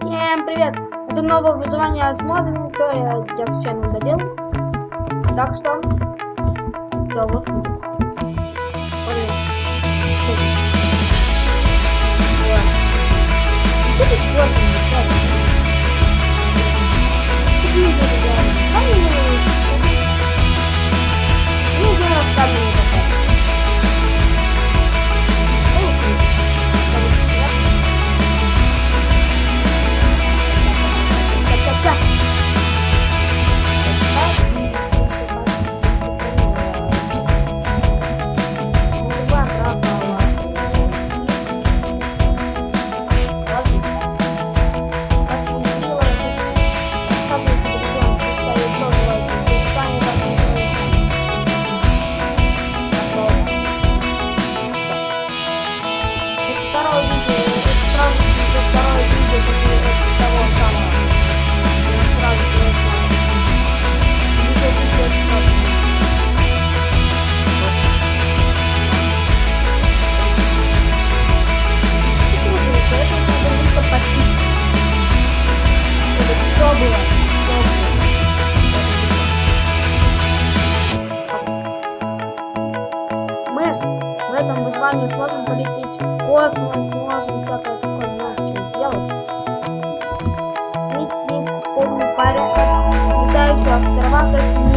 Всем привет! Это новое выживание с модами, то я случайно удалил. Так что, все, вот. В этом выживании сможем полететь в космос, сможем всякое такое много сделать. Есть полный порядок летающих островах из книги.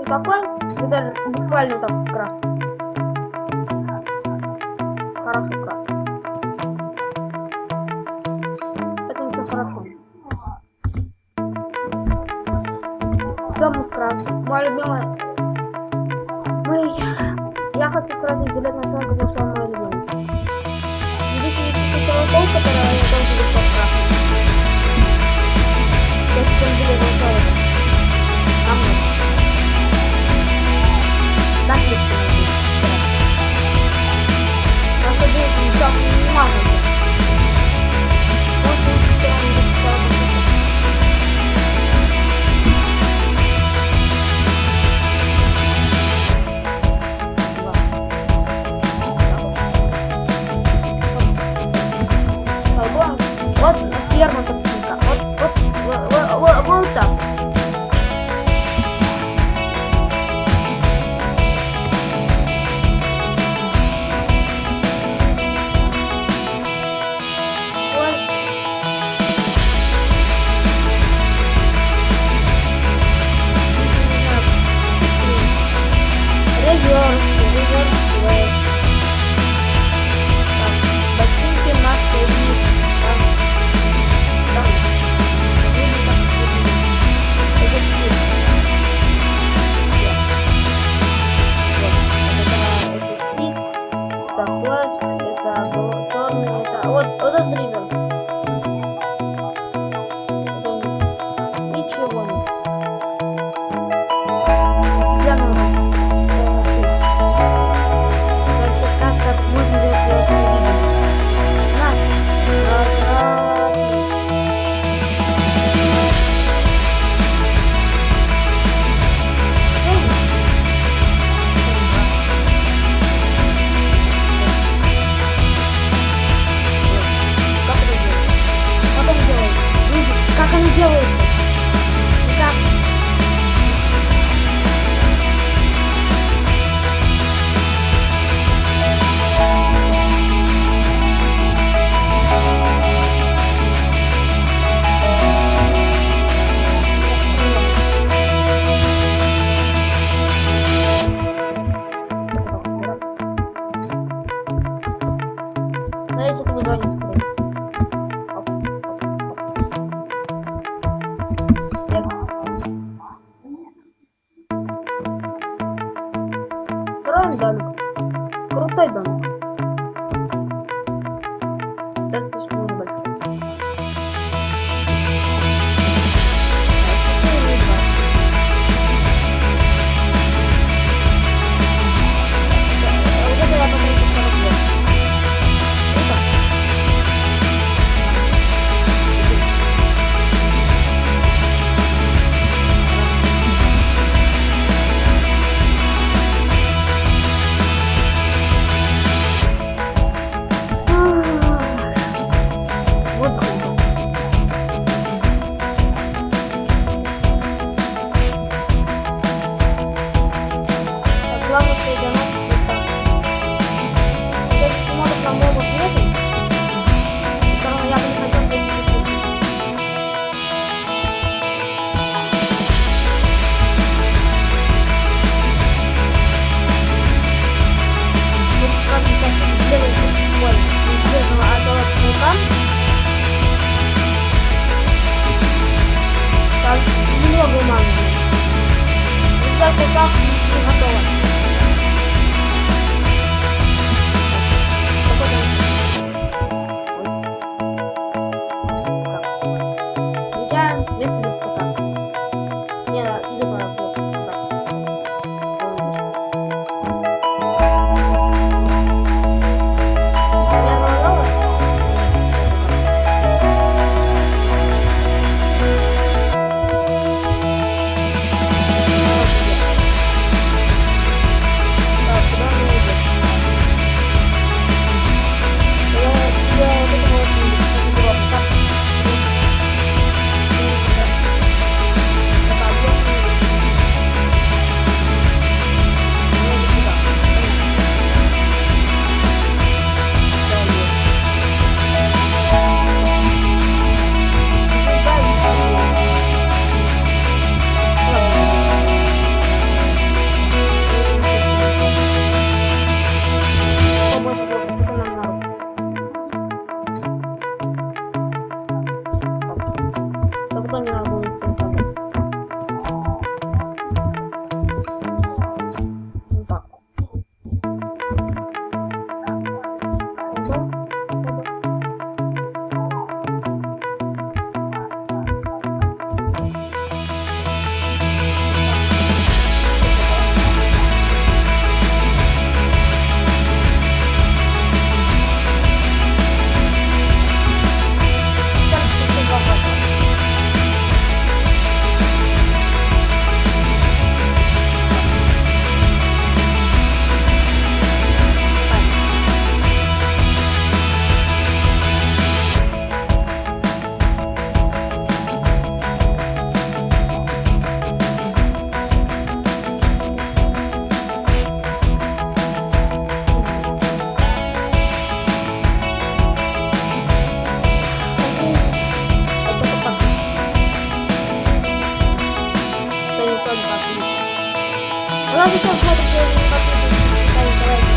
Какой? Это буквально там крафт. Хорошо крафт. Это все хорошо. Что мы скрафтим? Мой любимый. Я хочу скрафтить железный сон, потому что он мой любимый. Видите, пол, который я должен быть подкрафтить. Я сейчас железный сон. Там нет. Так есть. Просто будет никак не мазать. Вот он вот на ферму такая. Вот так. Вот этот ривер. Ничего нет. Я дальше как можно делать как они делают? Как? Давайте это выживание скрыть. еще смотрите, не подписывайтесь, давайте.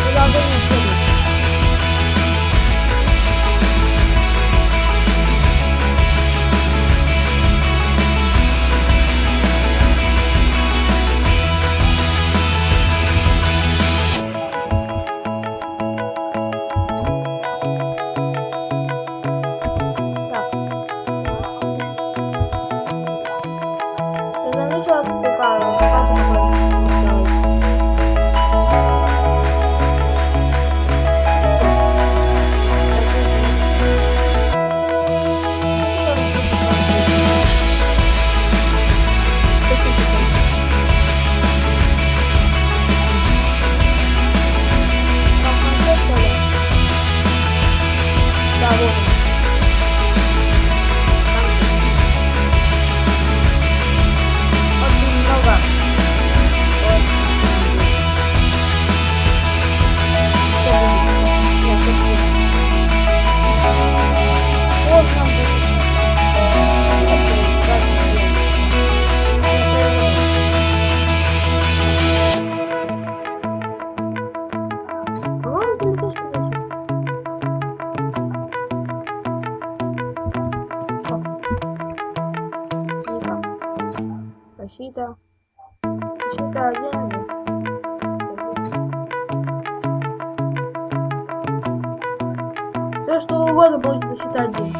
Продолжение серии. Защита. Защита один. Все что угодно будет защита один.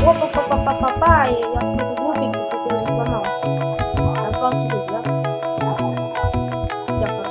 Опа-па-па-па-па-па, я какой-то глупенький, что-то не сломал. Назвал тебе, да? Дякую.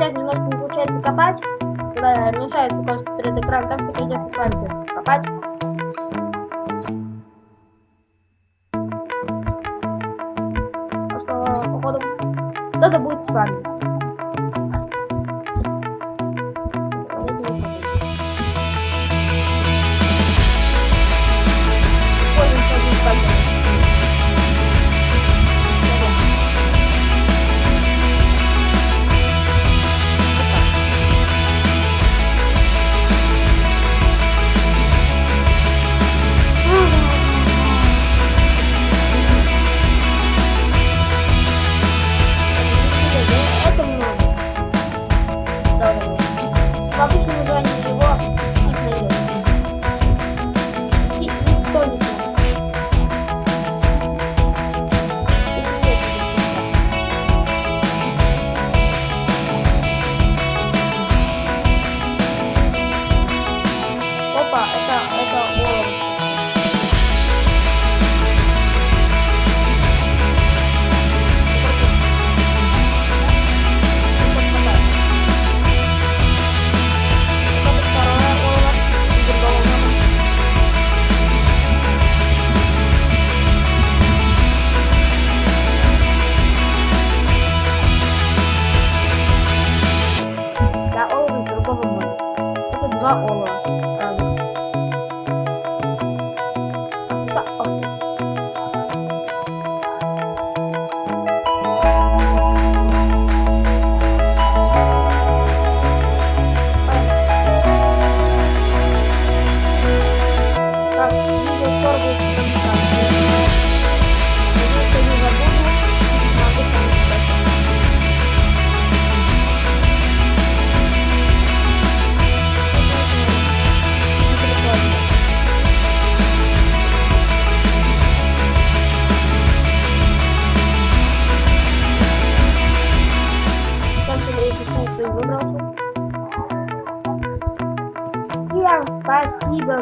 Немножко не получается копать, когда мешает просто перед экраном, так что придется с вами копать. Так что, походу, кто-то будет с вами.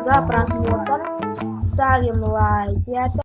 за просмотр. Ставим лайки.